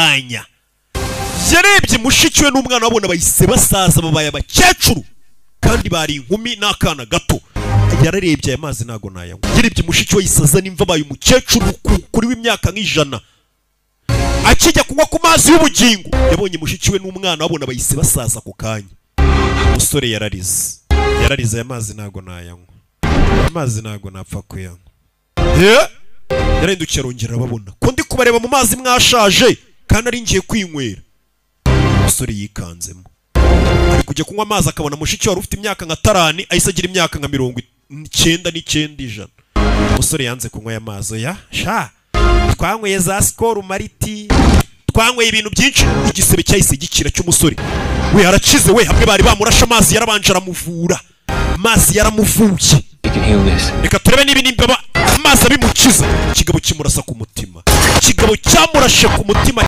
kanya yarebye mushiki we n'umwana wabona bahise basaza babaye abakecuru kandi bari inkumi n'akana gato yararebye aya mazi nago nayanywa yarebye mushiki we yisaza n'imva baye umukecuru kuri w'imyaka nk'ijana akijya kunywa ku mazi y'ubugingo yabonye mushiki we n'umwana wabona bahise basaza ku kanya umusore yararize aya mazi nago nayanywa amazi nago napfa kuyanywa yarahindukira arongera babona ko ndi kubareba mu mazi mwashaje kandi ari ngiye kwinywera umusore yikanzemo ari kujya kunywa amazi akabona mushiki wari ufite imyaka nka tarani ahise agira imyaka nka 99 umusore yanze kunywa aya mazi ya sha twanyweye za Skol Mariti twanyweye ibintu byinshi igisebe cyahise gikira cy'umusore we arakize we hamwe bari bamurasha amazi yarabanje aramuvura amazi yaramuvuye reka turebe niba nimbaba amazi abimukiza ikigabo kimurasa ku mutima ikigabo cyamurashe ku mutima